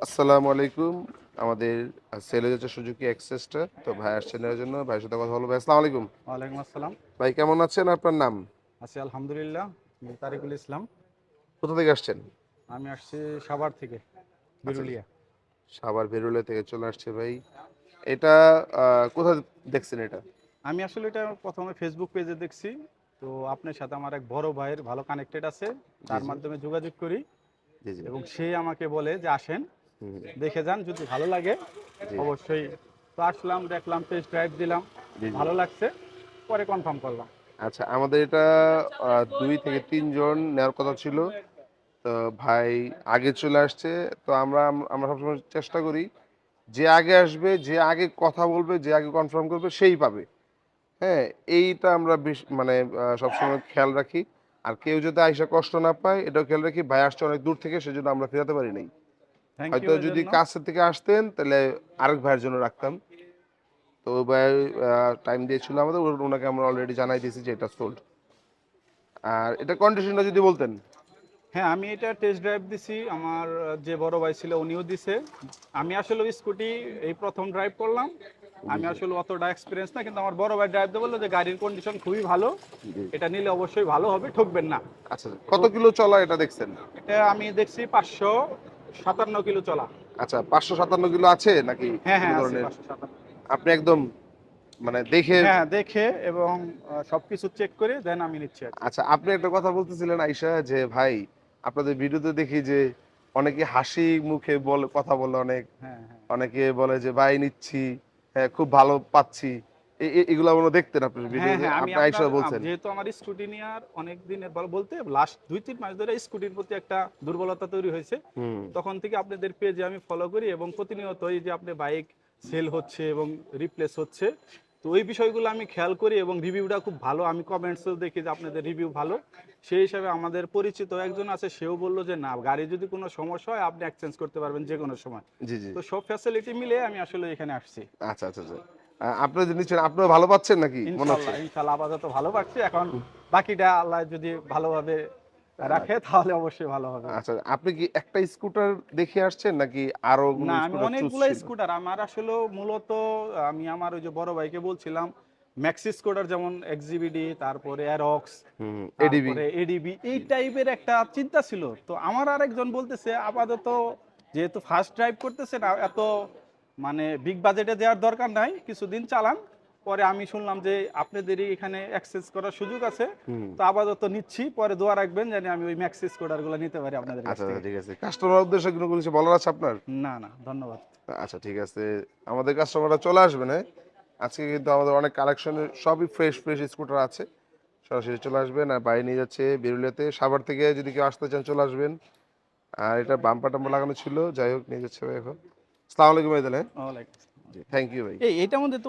আসসালামু আলাইকুম। আমাদের সেলে যাচ্ছে সুজুকি এক্সেসটা। তো ভাই আসছেন এর জন্য। ভাইয়ের সাথে কথা বলবো। ভাই আসসালামু আলাইকুম। ওয়ালাইকুম আসসালাম। ভাই কেমন আছেন? আপনার নাম? আছি আলহামদুলিল্লাহ। আমি তারিকুল ইসলাম। কোথা থেকে আসছেন? আমি আসছি সাভার থেকে, আচ্ছা, বিরুলিয়া। সাভার বেরুলে থেকে চলে আসছে ভাই। এটা কোথায় দেখছেন এটা? আমি আসলে এটা প্রথমে ফেসবুক পেজে দেখছি। তো আপনার সাথে আমার এক বড় ভাইয়ের ভালো কানেক্টেড আছে। জি, তার জি। মাধ্যমে যোগাযোগ করি জি, জি। এবং সে আমাকে বলে যে আসেন, হুম, হুম। দেখে যান, যদি ভালো লাগে জি, অবশ্যই। তো আসলাম, দেখলাম, টেস্ট ড্রাইভ দিলাম, জি, জি। ভালো লাগছে, পরে কনফার্ম করলাম। আচ্ছা, আমাদের এটা ২ থেকে ৩ জন নেওয়ার কথা ছিল। তো ভাই আগে চলে আসছে। তো আমরা সবসময় চেষ্টা করি যে আগে আসবে, যে আগে কথা বলবে, যে আগে কনফার্ম করবে সেই পাবে। হ্যাঁ? এইটা আমরা মানে সবসময় খেয়াল রাখি। আর কেউ যাতে আইসা কষ্ট না পায় এটাও খেয়াল রাখি। ভাই আসছে অনেক দূর থেকে সেজন্য আমরা ফেরাতে পারি নাই। থ্যাংক ইউ হয়তো যদি এজন্য। কাছের থেকে আসতেন তাহলে আরেক ভাইয়ের জন্য রাখতাম। তো ওই ভাই টাইম দিয়েছিল আমাদের। উনাকে আমরা অলরেডি জানাই দিয়েছি যে এটা সোল্ড। আর এটার কন্ডিশনটা যদি বলতেন। হ্যাঁ, আমি এটা টেস্ট ড্রাইভ দিছি। আমার যে বড় ভাই ছিল উনিও দিছে। আমি আসলে স্কুটি এই প্রথম ড্রাইভ করলাম। জি, আমি জি, আসলে অতটা এক্সপিরিয়েন্স না, কিন্তু আমার বড় ভাই ড্রাইভ দিয়ে বললো যে গাড়ির কন্ডিশন খুবই ভালো, জি। এটা নিলে অবশ্যই ভালো হবে, ঠকবেন না। আচ্ছা, তো কত কিলো চলা এটা দেখছেন? এটা আমি দেখছি 557 কিলো চলা। আচ্ছা, ৫৫৭ কিলো আছে নাকি হ্যাঁ কোন হ্যাঁ, আছে ধরনের? 557। আপনি একদম মানে দেখে। হ্যাঁ, দেখে এবং সবকিছু চেক করে দেন আমি নিচ্ছি আর কি। আচ্ছা, আপনি একটা কথা বলতেছিলেন আইসা যে ভাই আপনাদের ভিডিওতে দেখি যে অনেকে হাসি মুখে বলে, কথা বলে অনেক। হ্যাঁ হ্যাঁ অনেকে বলে যে ভাই নিচ্ছি, হ্যাঁ খুব ভালো পাচ্ছি। এগুলা মনে হয় দেখতেন আপনার হ্যাঁ ভিডিওতে, হ্যাঁ, আমি আপনি আইসা আপনার বলছেন। যেহেতু আমার স্কুটি নেওয়ার অনেক দিনের বলতে লাস্ট 2-3 মাস ধরে স্কুটির প্রতি একটা দুর্বলতা তৈরি হয়েছে। হুম। তখন থেকে আপনাদের পেজে আমি ফলো করি এবং প্রতিনিয়ত এই যে আপনি বাইক সেল হচ্ছে এবং রিপ্লেস হচ্ছে, তো ওই বিষয়গুলো আমি খেয়াল করি এবং রিভিউটা খুব ভালো। আমি কমেন্টসও দেখি যে আপনাদের রিভিউ ভালো। সেই হিসাবে আমাদের পরিচিত একজন আছে, সেও বললো যে না, গাড়ি যদি কোনো সমস্যা হয় আপনি এক্সচেঞ্জ করতে পারবেন যে কোনো সময়। জি, জি। তো সব ফ্যাসিলিটি মিলে আমি আসলে এখানে আসছি। আচ্ছা, আচ্ছা, আচ্ছা। আপনি যে নিচ্ছেন আপনিও ভালো পাচ্ছেন নাকি মনে হচ্ছে? ইনশাল্লাহ ইনশাল্লাহ আপাতত ভালো পাচ্ছি। এখন বাকিটা আল্লাহ যদি ভালোভাবে রাখে আচ্ছা, তাহলে অবশ্যই ভালো হবে। আচ্ছা। আপনি কি একটা স্কুটার দেখে আসছেন নাকি আরো কোনো না, আমি স্কুটার চুজ অনেকগুলো ছিল? স্কুটার আমার আসলে মূলত, আমি আমার ওই যে বড় ভাইকে বলছিলাম ম্যাক্সি স্কুটার, যেমন এক্সিবিডি, তারপরে অ্যারক্স, হুম, এডিবি। তারপরে এডিবি, এই টাইপের একটা চিন্তা ছিল। তো আমার আরেকজন বলতেছে আপাতত যেহেতু ফার্স্ট ড্রাইভ করতেছে না, এত মানে বিগ বাজেটে দেওয়ার দরকার নাই, কিছুদিন চালান। পরে আমি শুনলাম যে আপনাদেরই এখানে অ্যাক্সেস করার সুযোগ আছে। হুম। তো আপাতত নিচ্ছি, পরে দোয়া রাখবেন যেন আমি ওই ম্যাক্সি স্কুটারগুলো নিতে পারি আপনাদের কাছ আচ্ছা, আচ্ছা, থেকে। ঠিক আছে। কাস্টমার উদ্দেশ্যে কোনো কিছু বলার আছে আপনার? না না, ধন্যবাদ। আচ্ছা, ঠিক আছে। আমাদের কাস্টমাররা চলে আসবেন, হ্যাঁ? আজকে কিন্তু আমাদের অনেক কালেকশনের সবই ফ্রেশ, ফ্রেশ স্কুটার আছে। সরাসরি চলে আসবেন। আর বাইরে নিয়ে যাচ্ছে বেরুলিয়াতে। সাভার থেকে যদি কেউ আসতে চান চলে আসবেন। আর এটা বাম্পার-টাম্পার লাগানো ছিল। যাই হোক নিয়ে যাচ্ছে ভাই এখন। আসসালামু আলাইকুম ভাই তাহলে, হ্যাঁ? ওয়ালাইকুম জি, আসসালাম। থ্যাংক ইউ ভাই। এইটার মধ্যে তো